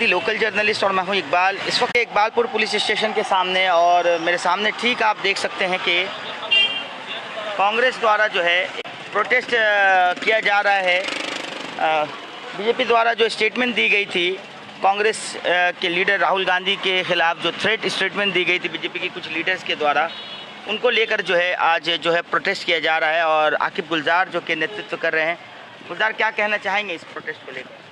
Local journalist और मैं हूं इकबाल। इस वक्त इकबालपुर पुलिस स्टेशन के सामने और मेरे सामने ठीक आप देख सकते हैं कि कांग्रेस द्वारा जो है प्रोटेस्ट किया जा रहा है। बीजेपी द्वारा जो स्टेटमेंट दी गई थी कांग्रेस के लीडर राहुल गांधी के खिलाफ, जो थ्रेट स्टेटमेंट दी गई थी बीजेपी के कुछ लीडर्स के द्वारा, उनको लेकर जो है आज जो है प्रोटेस्ट किया जा रहा है। और आकिब गुलजार जो कि नेतृत्व कर रहे हैं। गुलजार, क्या कहना चाहेंगे इस प्रोटेस्ट को लेकर?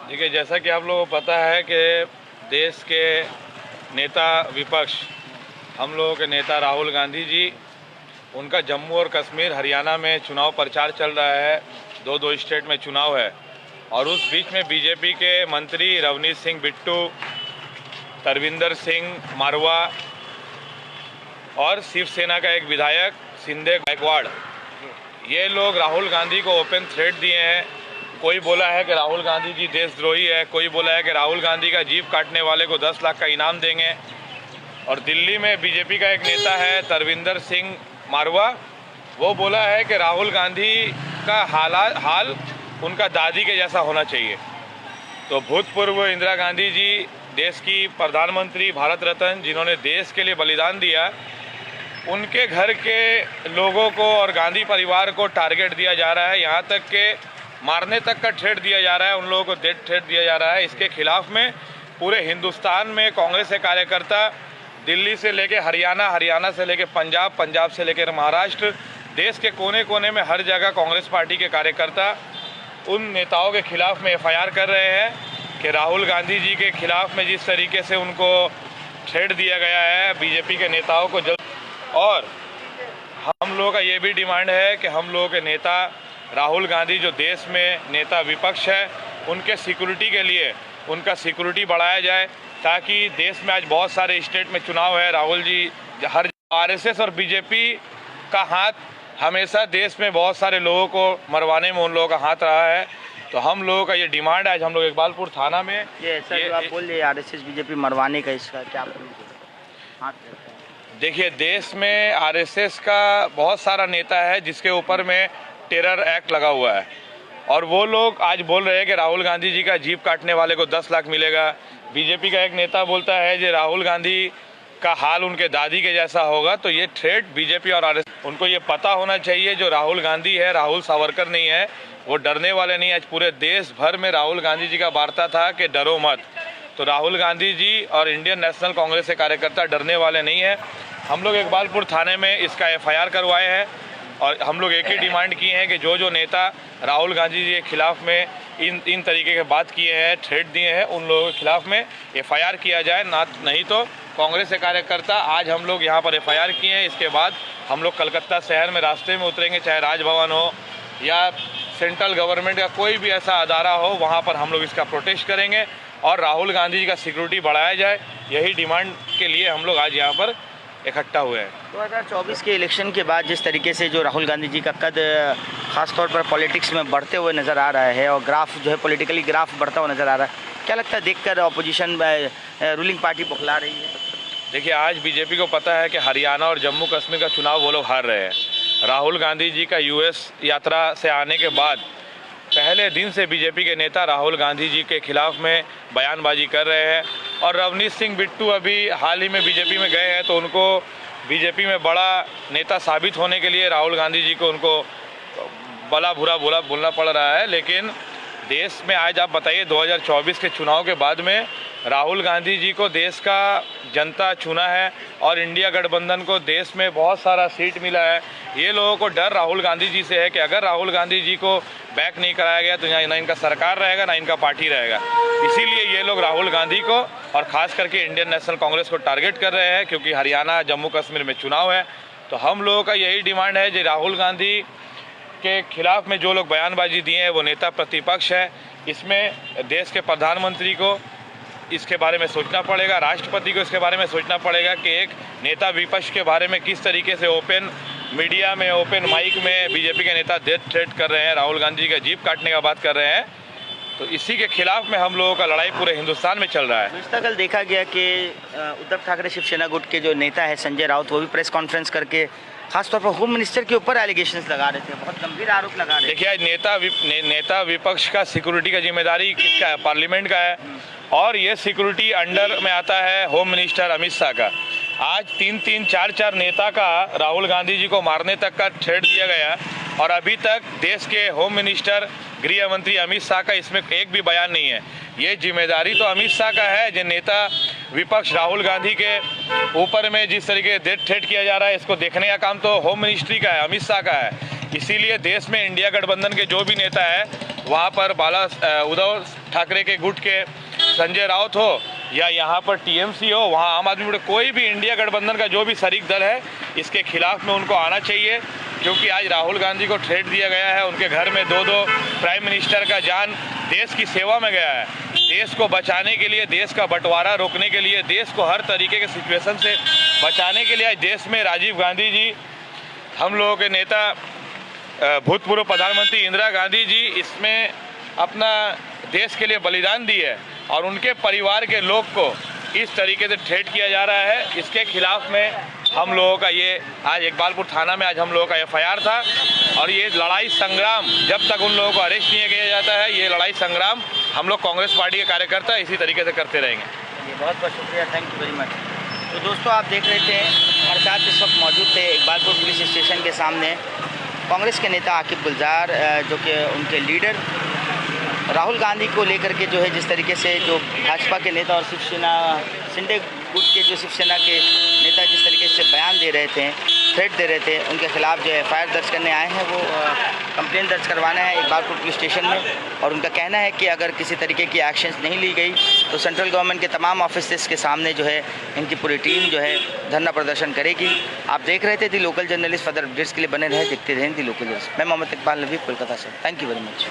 देखिए, जैसा कि आप लोगों को पता है कि देश के नेता विपक्ष, हम लोगों के नेता राहुल गांधी जी, उनका जम्मू और कश्मीर, हरियाणा में चुनाव प्रचार चल रहा है। दो स्टेट में चुनाव है और उस बीच में बीजेपी के मंत्री रवनीत सिंह बिट्टू, तरविंदर सिंह मारवा और शिवसेना का एक विधायक शिंदे गायकवाड़, ये लोग राहुल गांधी को ओपन थ्रेट दिए हैं। कोई बोला है कि राहुल गांधी जी देशद्रोही है, कोई बोला है कि राहुल गांधी का जीभ काटने वाले को 10 लाख का इनाम देंगे। और दिल्ली में बीजेपी का एक नेता है तरविंदर सिंह मारवा, वो बोला है कि राहुल गांधी का हाल उनका दादी के जैसा होना चाहिए। तो भूतपूर्व इंदिरा गांधी जी, देश की प्रधानमंत्री, भारत रत्न, जिन्होंने देश के लिए बलिदान दिया, उनके घर के लोगों को और गांधी परिवार को टारगेट दिया जा रहा है। यहाँ तक के मारने तक का थ्रेट दिया जा रहा है, उन लोगों को डेथ थ्रेट दिया जा रहा है। इसके खिलाफ में पूरे हिंदुस्तान में कांग्रेस के कार्यकर्ता, दिल्ली से लेके हरियाणा, हरियाणा से लेके पंजाब, पंजाब से लेकर महाराष्ट्र, देश के कोने कोने में हर जगह कांग्रेस पार्टी के कार्यकर्ता उन नेताओं के खिलाफ में FIR कर रहे हैं कि राहुल गांधी जी के खिलाफ में जिस तरीके से उनको थ्रेट दिया गया है बीजेपी के नेताओं को जल्द। और हम लोगों का ये भी डिमांड है कि हम लोगों के नेता राहुल गांधी, जो देश में नेता विपक्ष है, उनके सिक्योरिटी के लिए उनका सिक्योरिटी बढ़ाया जाए, ताकि देश में आज बहुत सारे स्टेट में चुनाव है। राहुल जी हर RSS और बीजेपी का हाथ हमेशा देश में बहुत सारे लोगों को मरवाने में उन लोगों का हाथ रहा है। तो हम लोगों का ये डिमांड है। आज हम लोग इकबालपुर थाना में ये जो आप बोल रहे हैं RSS बीजेपी मरवाने का, इसका क्या हाथ? देखिए, देश में RSS का बहुत सारा नेता है जिसके ऊपर में टेरर एक्ट लगा हुआ है, और वो लोग आज बोल रहे हैं कि राहुल गांधी जी का जीभ काटने वाले को 10 लाख मिलेगा। बीजेपी का एक नेता बोलता है कि राहुल गांधी का हाल उनके दादी के जैसा होगा। तो ये थ्रेट बीजेपी और RSS, उनको ये पता होना चाहिए, जो राहुल गांधी है, राहुल सावरकर नहीं है, वो डरने वाले नहीं। आज पूरे देश भर में राहुल गांधी जी का वार्ता था कि डरो मत। तो राहुल गांधी जी और इंडियन नेशनल कांग्रेस के कार्यकर्ता डरने वाले नहीं है। हम लोग इकबालपुर थाने में इसका FIR करवाए हैं और हम लोग एक ही डिमांड किए हैं कि जो नेता राहुल गांधी जी के खिलाफ में इन तरीके के बात किए हैं, थ्रेट दिए हैं, उन लोगों के खिलाफ में FIR किया जाए। नहीं तो कांग्रेस के कार्यकर्ता, आज हम लोग यहाँ पर FIR किए हैं, इसके बाद हम लोग कलकत्ता शहर में रास्ते में उतरेंगे, चाहे राजभवन हो या सेंट्रल गवर्नमेंट का कोई भी ऐसा अदारा हो, वहाँ पर हम लोग इसका प्रोटेस्ट करेंगे और राहुल गांधी जी का सिक्योरिटी बढ़ाया जाए। यही डिमांड के लिए हम लोग आज यहाँ पर इकट्ठा हुए हैं। 2024 के इलेक्शन के बाद जिस तरीके से जो राहुल गांधी जी का कद खासतौर पर पॉलिटिक्स में बढ़ते हुए नज़र आ रहा है और ग्राफ जो है पॉलिटिकली ग्राफ बढ़ता हुआ नज़र आ रहा है, क्या लगता है देखकर ऑपोजिशन रूलिंग पार्टी बौखला रही है? देखिए, आज बीजेपी को पता है कि हरियाणा और जम्मू कश्मीर का चुनाव वो लोग हार रहे हैं। राहुल गांधी जी का US यात्रा से आने के बाद पहले दिन से बीजेपी के नेता राहुल गांधी जी के खिलाफ में बयानबाजी कर रहे हैं। और रवनीत सिंह बिट्टू अभी हाल ही में बीजेपी में गए हैं, तो उनको बीजेपी में बड़ा नेता साबित होने के लिए राहुल गांधी जी को उनको भला बुरा बोलना पड़ रहा है। लेकिन देश में आज आप बताइए, 2024 के चुनाव के बाद में राहुल गांधी जी को देश का जनता चुना है और इंडिया गठबंधन को देश में बहुत सारा सीट मिला है। ये लोगों को डर राहुल गांधी जी से है कि अगर राहुल गांधी जी को बैक नहीं कराया गया तो ना इनका सरकार रहेगा, ना इनका पार्टी रहेगा। इसीलिए ये लोग राहुल गांधी को और ख़ास करके इंडियन नेशनल कांग्रेस को टारगेट कर रहे हैं, क्योंकि हरियाणा, जम्मू कश्मीर में चुनाव है। तो हम लोगों का यही डिमांड है कि राहुल गांधी के खिलाफ में जो लोग बयानबाजी दिए हैं वो नेता प्रतिपक्ष है। इसमें देश के प्रधानमंत्री को इसके बारे में सोचना पड़ेगा, राष्ट्रपति को इसके बारे में सोचना पड़ेगा कि एक नेता विपक्ष के बारे में किस तरीके से ओपन मीडिया में, ओपन माइक में बीजेपी के नेता डेथ थ्रेट कर रहे हैं, राहुल गांधी का जीभ काटने का बात कर रहे हैं। तो इसी के खिलाफ में हम लोगों का लड़ाई पूरे हिंदुस्तान में चल रहा है। कल देखा गया कि उद्धव ठाकरे शिवसेना गुट के जो नेता है संजय राउत, वो भी प्रेस कॉन्फ्रेंस करके खासतौर पर होम मिनिस्टर के ऊपर एलिगेशंस लगा रहे थे, बहुत गंभीर आरोप लगा रहे थे। देखिए, आज नेता विपक्ष का सिक्योरिटी का जिम्मेदारी किसका है? पार्लियामेंट का है, और ये सिक्योरिटी अंडर में आता है होम मिनिस्टर अमित शाह का। आज 3-3, 4-4 नेता का राहुल गांधी जी को मारने तक का थ्रेट दिया गया, और अभी तक देश के होम मिनिस्टर गृह मंत्री अमित शाह का इसमें एक भी बयान नहीं है। ये जिम्मेदारी तो अमित शाह का है, जो नेता विपक्ष राहुल गांधी के ऊपर में जिस तरीके से डेथ थ्रेट किया जा रहा है, इसको देखने का काम तो होम मिनिस्ट्री का है, अमित शाह का है। इसीलिए देश में इंडिया गठबंधन के जो भी नेता है, वहाँ पर उद्धव ठाकरे के गुट के संजय राउत हो या यहाँ पर टीएमसी हो, वहाँ आम आदमी पार्टी, कोई भी इंडिया गठबंधन का जो भी शरीक दल है, इसके खिलाफ में उनको आना चाहिए। क्योंकि आज राहुल गांधी को थ्रेट दिया गया है, उनके घर में 2-2 प्राइम मिनिस्टर का जान देश की सेवा में गया है। देश को बचाने के लिए, देश का बंटवारा रोकने के लिए, देश को हर तरीके के सिचुएशन से बचाने के लिए आज देश में राजीव गांधी जी, हम लोगों के नेता भूतपूर्व प्रधानमंत्री इंदिरा गांधी जी इसमें अपना देश के लिए बलिदान दी है, और उनके परिवार के लोग को इस तरीके से थ्रेट किया जा रहा है। इसके खिलाफ में हम लोगों का ये आज इकबालपुर थाना में आज हम लोगों का FIR था, और ये लड़ाई संग्राम जब तक उन लोगों को अरेस्ट नहीं किया जाता है, ये लड़ाई संग्राम हम लोग कांग्रेस पार्टी के कार्यकर्ता इसी तरीके से करते रहेंगे। ये बहुत बहुत शुक्रिया, थैंक यू वेरी मच। तो दोस्तों, आप देख रहे थे, हमारे साथ इस वक्त मौजूद थे इकबालपुर पुलिस स्टेशन के सामने कांग्रेस के नेता आकिब गुलजार, जो कि उनके लीडर राहुल गांधी को लेकर के जो है जिस तरीके से जो भाजपा के नेता और शिवसेना शिंदे गुट के जो शिवसेना के नेता जिस तरीके से बयान दे रहे थे, थ्रेट दे रहे थे, उनके खिलाफ जो FIR दर्ज करने आए हैं, वो कंप्लेंट दर्ज करवाना है इकबालपुर पुलिस स्टेशन में। और उनका कहना है कि अगर किसी तरीके की एक्शंस नहीं ली गई तो सेंट्रल गवर्नमेंट के तमाम ऑफिसेस के सामने जो है इनकी पूरी टीम जो है धरना प्रदर्शन करेगी। आप देख रहे थे दी लोकल जर्नलिस्ट, फर्दर अपडेट्स के लिए बने रहे, देखते रहें दी लोकल जर्नलिस्ट। मैं मोहम्मद इकबाल नबी, कोलकाता से। Thank you very much.